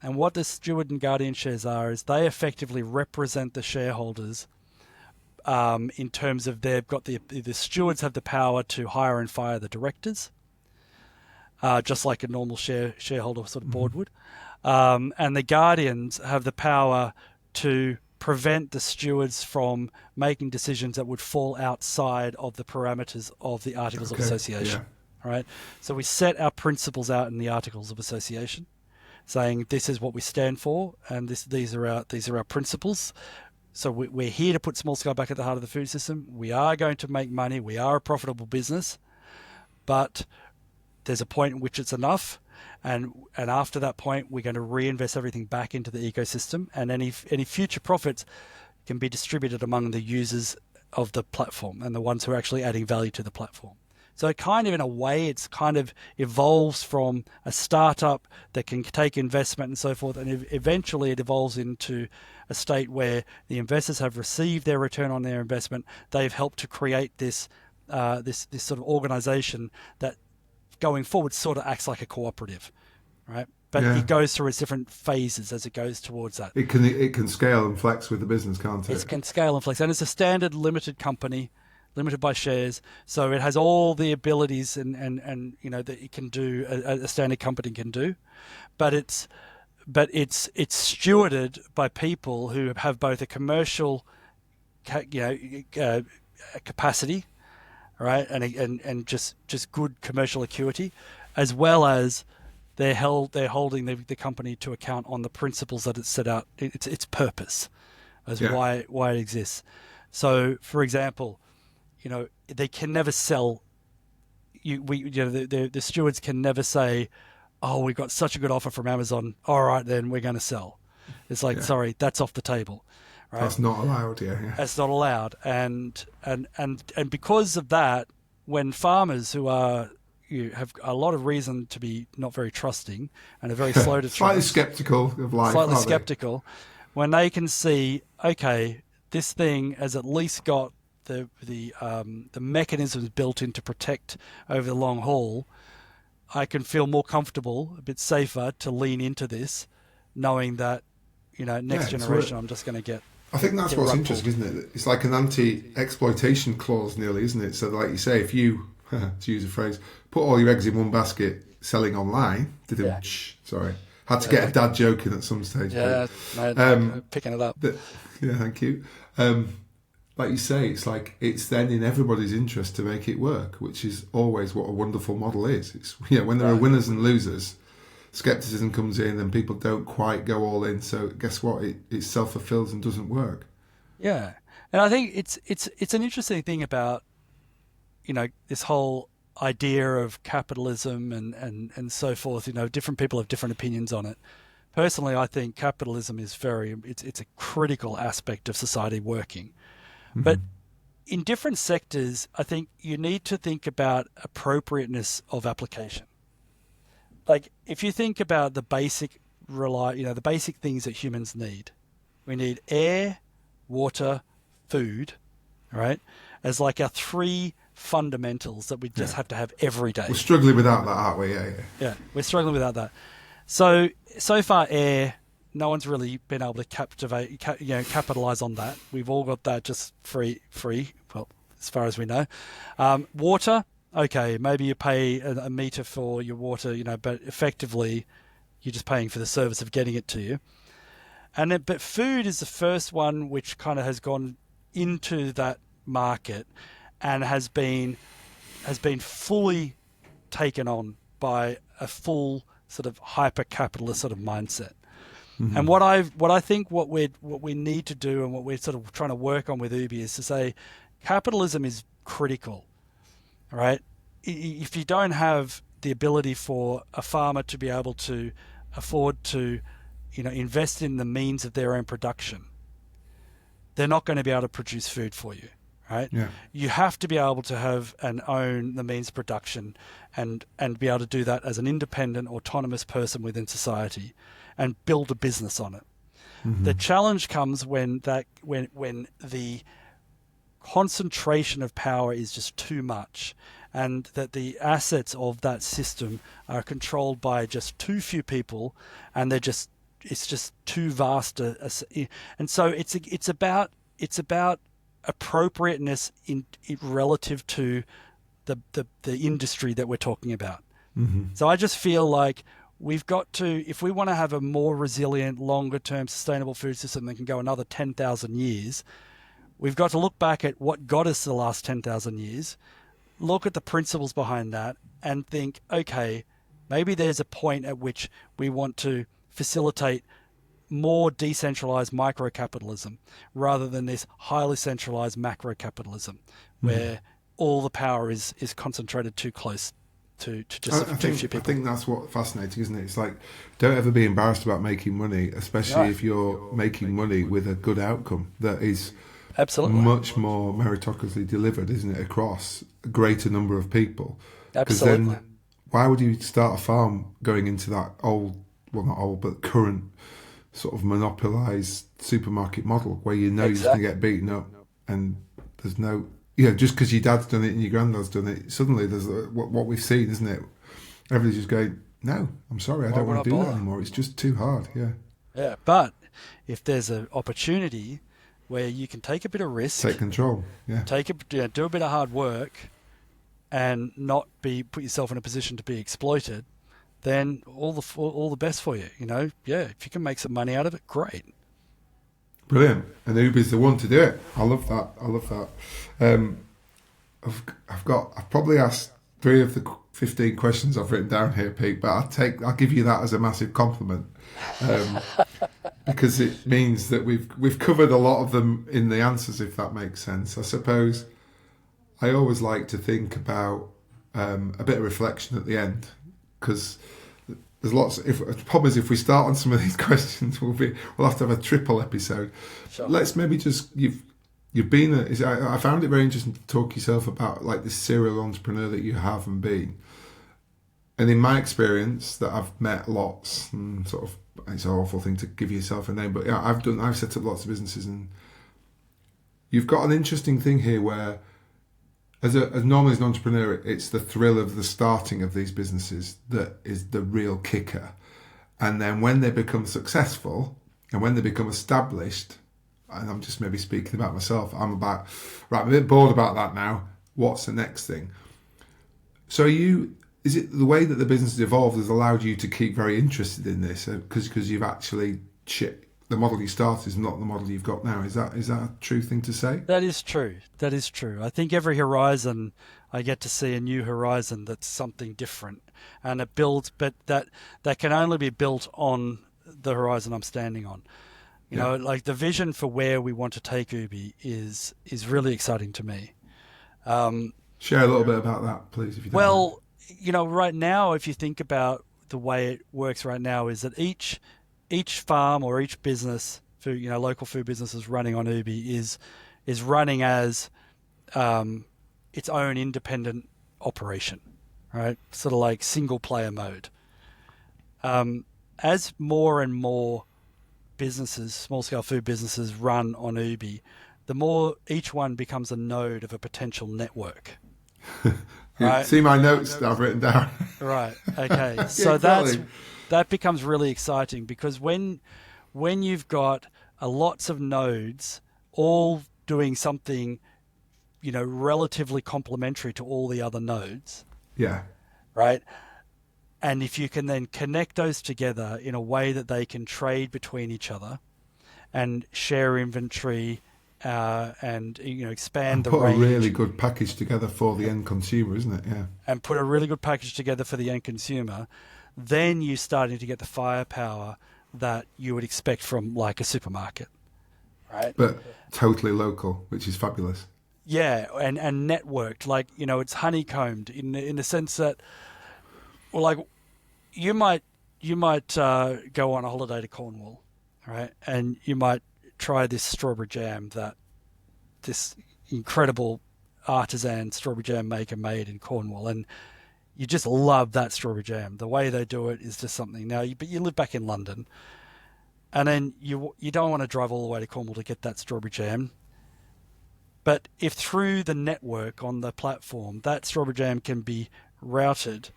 And what the steward and guardian shares are is they effectively represent the shareholders in terms of they've got the stewards have the power to hire and fire the directors, just like a normal shareholder sort of board would. And the guardians have the power to prevent the stewards from making decisions that would fall outside of the parameters of the Articles of Association. Yeah. Right? So we set our principles out in the Articles of Association, saying this is what we stand for, and these are our principles. So we're here to put small scale back at the heart of the food system. We are going to make money. We are a profitable business, but there's a point in which it's enough. And after that point, we're going to reinvest everything back into the ecosystem, and any future profits can be distributed among the users of the platform and the ones who are actually adding value to the platform. So it kind of, in a way, it's kind of evolves from a startup that can take investment and so forth, and eventually it evolves into a state where the investors have received their return on their investment. They've helped to create this sort of organization that, going forward, sort of acts like a cooperative, right? But it goes through its different phases as it goes towards that. It can scale and flex with the business, can't it? It can scale and flex, and it's a standard limited company, limited by shares, so it has all the abilities and that it can do, a standard company can do, but it's stewarded by people who have both a commercial capacity, right, and just good commercial acuity, as well as they're holding the company to account on the principles that it's set out, its purpose, as why it exists. So, for example, they can never sell. The stewards can never say, "Oh, we got such a good offer from Amazon. All right, then we're going to sell." It's like, sorry, that's off the table. Right? That's not allowed. That's not allowed, and because of that, when farmers who have a lot of reason to be not very trusting and are very slow to slightly trust, skeptical of life, when they can see, okay, this thing has at least got the mechanisms built in to protect over the long haul, I can feel more comfortable, a bit safer to lean into this, knowing that next generation I'm just going to get. I think that's what's interesting, isn't it? It's like an anti-exploitation clause, nearly, isn't it? So, like you say, if you, to use a phrase, put all your eggs in one basket selling online, had to get a dad joke in at some stage. Yeah, picking it up. Thank you. Like you say, it's then in everybody's interest to make it work, which is always what a wonderful model is. It's when there are winners and losers, skepticism comes in and people don't quite go all in. So guess what? It self-fulfills and doesn't work. Yeah, and I think it's an interesting thing about this whole idea of capitalism and so forth. Different people have different opinions on it. Personally, I think capitalism is it's a critical aspect of society working. But in different sectors, I think you need to think about appropriateness of application. Like, if you think about the basic things that humans need, we need air, water, food, right? As like our three fundamentals that we just have to have every day. We're struggling without that, aren't we? Yeah, we're struggling without that. So far, air, no one's really been able to capitalize on that. We've all got that just free. Well, as far as we know, water. Okay, maybe you pay a meter for your water, but effectively, you're just paying for the service of getting it to you. But food is the first one which kind of has gone into that market and has been fully taken on by a full sort of hyper-capitalist sort of mindset. Mm-hmm. And what I think we need to do, and what we're sort of trying to work on with Ubie, is to say capitalism is critical, right? If you don't have the ability for a farmer to be able to afford to, invest in the means of their own production, they're not going to be able to produce food for you, right? Yeah. You have to be able to have and own the means of production, and be able to do that as an independent, autonomous person within society, and build a business on it. Mm-hmm. The challenge comes when the concentration of power is just too much, and that the assets of that system are controlled by just too few people, and it's just too vast. And so it's about appropriateness in relative to the industry that we're talking about. So I just feel like we've got to, if we want to have a more resilient, longer term sustainable food system that can go another 10,000 years, we've got to look back at what got us the last 10,000 years, look at the principles behind that, and think, okay, maybe there's a point at which we want to facilitate more decentralized micro-capitalism rather than this highly centralized macro-capitalism where all the power is concentrated too close to just a few people. I think that's what's fascinating, isn't it? It's like, don't ever be embarrassed about making money, especially if you're making money with a good outcome that is absolutely much more meritocratically delivered, isn't it, across a greater number of people. Absolutely. Because then why would you start a farm going into that not old, but current sort of monopolised supermarket model where you know you're just going to get beaten up and there's no... just because your dad's done it and your granddad's done it, suddenly there's what we've seen, isn't it? Everybody's just going, no, I'm sorry, I don't want to do that anymore. It's just too hard, Yeah, but if there's an opportunity where you can take a bit of risk... Take control, do a bit of hard work and not put yourself in a position to be exploited, then all the best for you, if you can make some money out of it, great. Brilliant. And Ubie's the one to do it. I love that. I've probably asked 3 of the 15 questions I've written down here, Pete, but I'll give you that as a massive compliment. Because it means that we've covered a lot of them in the answers, if that makes sense. I suppose I always like to think about a bit of reflection at the end, because there's lots. The problem is, if we start on some of these questions, we'll have to have a triple episode. Sure. Let's maybe just you've been. I found it very interesting to talk yourself about like this serial entrepreneur that you have and been. And in my experience, that I've met lots, and sort of, it's an awful thing to give yourself a name, but yeah, I've set up lots of businesses, and you've got an interesting thing here where, as normally as an entrepreneur, it's the thrill of the starting of these businesses that is the real kicker. And then when they become successful and when they become established, and I'm just maybe speaking about myself, I'm a bit bored about that now. What's the next thing? So is it the way that the business has evolved has allowed you to keep very interested in this? Because you've actually the model you started is not the model you've got now. Is that a true thing to say? That is true. I think every horizon, I get to see a new horizon that's something different, and it builds, but that can only be built on the horizon I'm standing on. You know, like the vision for where we want to take Ubie is really exciting to me. Share a little bit about that, please, if you don't mind. Right now, if you think about the way it works right now, is that each farm or each business, local food businesses running on Ubie is running as its own independent operation, right? Sort of like single player mode. As more and more businesses, small scale food businesses, run on Ubie, the more each one becomes a node of a potential network. Right? See my notes that I've written down. Right. Okay. So exactly. that becomes really exciting, because when you've got lots of nodes all doing something, relatively complementary to all the other nodes. Yeah. Right. And if you can then connect those together in a way that they can trade between each other and share inventory, and expand the range. Put a really good package together for the end consumer, isn't it? Yeah. And put a really good package together for the end consumer, then you're starting to get the firepower that you would expect from like a supermarket, right? But totally local, which is fabulous. Yeah, and networked, like it's honeycombed in the sense that, well, like you might go on a holiday to Cornwall, right? And you might try this strawberry jam that this incredible artisan strawberry jam maker made in Cornwall, and you just love that strawberry jam. The way they do it is just something. Now, but you live back in London, and then you don't want to drive all the way to Cornwall to get that strawberry jam. But if through the network on the platform, that strawberry jam can be routed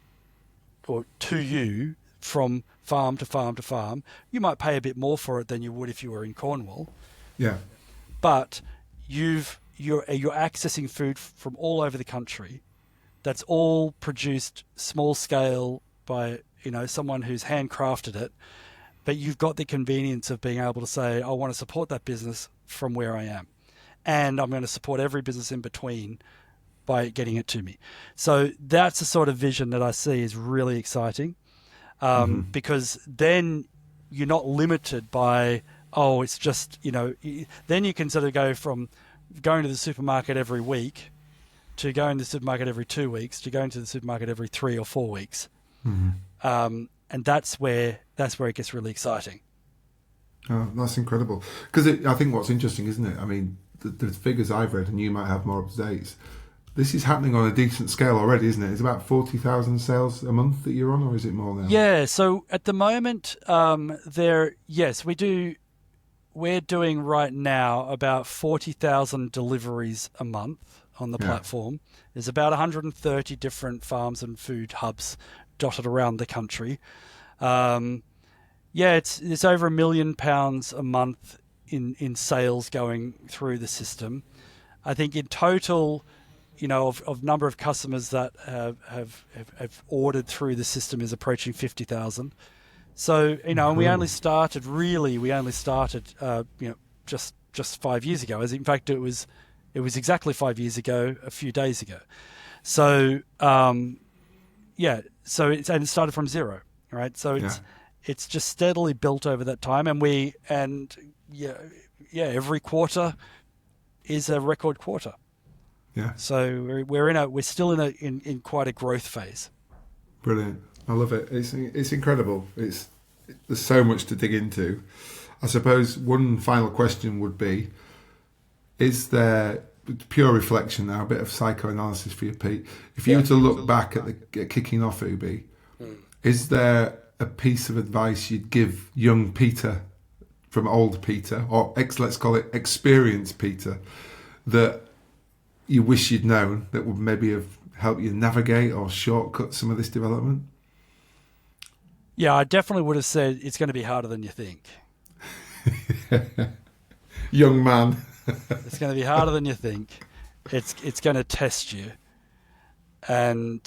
to you from farm to farm to farm, you might pay a bit more for it than you would if you were in Cornwall. Yeah. But you've you're accessing food from all over the country. That's all produced small scale by someone who's handcrafted it. But you've got the convenience of being able to say, I want to support that business from where I am, and I'm going to support every business in between by getting it to me. So that's the sort of vision that I see is really exciting, because then you're not limited by, it's just, then you can sort of go from going to the supermarket every week to going to the supermarket every 2 weeks to going to the supermarket every 3 or 4 weeks. And that's where it gets really exciting. Oh, that's incredible. Because I think what's interesting, isn't it? I mean, the figures I've read, and you might have more up to date, this is happening on a decent scale already, isn't it? It's about 40,000 sales a month that you're on, or is it more now? Yeah, so at the moment, we're doing right now about 40,000 deliveries a month on the platform. There's about 130 different farms and food hubs dotted around the country. It's over £1 million a month in sales going through the system. I think in total, of number of customers that have ordered through the system is approaching 50,000. So, and we only started just 5 years ago. As in fact, it was exactly 5 years ago, a few days ago. So, so it started from zero, right? So it's just steadily built over that time, and every quarter is a record quarter. Yeah. So we're still in quite a growth phase. Brilliant. I love it. It's incredible. There's so much to dig into. I suppose one final question would be, is there, pure reflection now, a bit of psychoanalysis for you, Pete. If you were to look back at kicking off Ubie, is there a piece of advice you'd give young Peter from old Peter, or let's call it experienced Peter, that you wish you'd known that would maybe have helped you navigate or shortcut some of this development? Yeah, I definitely would have said it's going to be harder than you think. Young man. It's going to be harder than you think. It's going to test you. And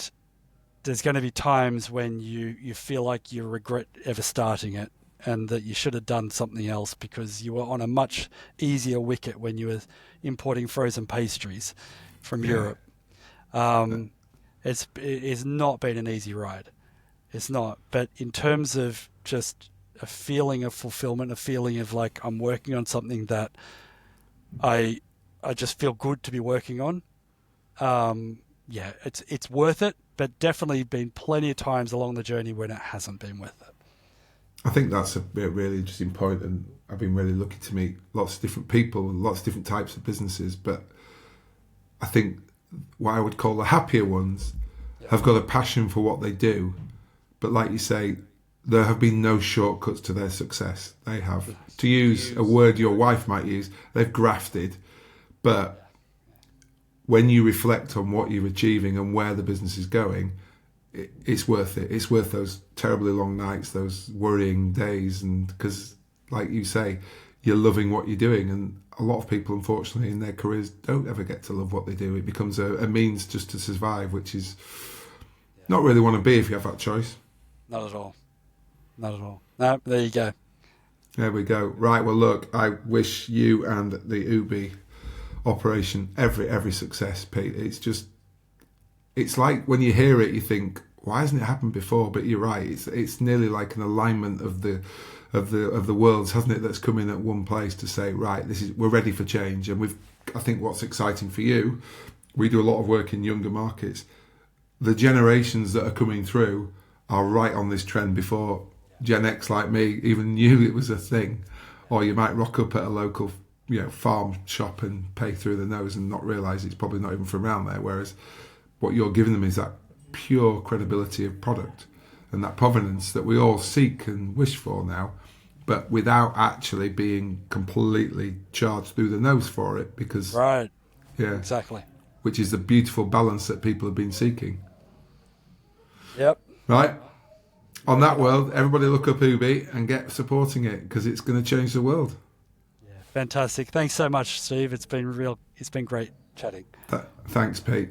there's going to be times when you feel like you regret ever starting it, and that you should have done something else because you were on a much easier wicket when you were importing frozen pastries from Europe. It's not been an easy ride. It's not. But in terms of just a feeling of fulfillment, a feeling of like I'm working on something that I just feel good to be working on. It's worth it, but definitely been plenty of times along the journey when it hasn't been worth it. I think that's a really interesting point, and I've been really lucky to meet lots of different people, lots of different types of businesses, but I think what I would call the happier ones have got a passion for what they do, but like you say, there have been no shortcuts to their success. They have, to use a word your wife might use, they've grafted, but when you reflect on what you're achieving and where the business is going, it's worth it. It's worth those terribly long nights, those worrying days, and because, like you say, you're loving what you're doing. And a lot of people, unfortunately, in their careers don't ever get to love what they do. It becomes a means just to survive, which is not really want to be if you have that choice. Not at all. Not at all. No, there you go. There we go. Right, well, look, I wish you and the Ubie operation every success, Pete. It's like when you hear it, you think, why hasn't it happened before? But you're right. It's nearly like an alignment of the worlds, hasn't it? That's come in at one place to say, right, we're ready for change. And I think what's exciting for you, we do a lot of work in younger markets. The generations that are coming through are right on this trend before Gen X like me even knew it was a thing. Or you might rock up at a local, farm shop and pay through the nose and not realise it's probably not even from around there. Whereas what you're giving them is that pure credibility of product and that provenance that we all seek and wish for now, but without actually being completely charged through the nose for it, because exactly, which is the beautiful balance that people have been seeking. Yep. Right. On that world, everybody look up Ubie and get supporting it, because it's going to change the world. Yeah. Fantastic. Thanks so much, Steve. It's been great chatting. Thanks, Pete.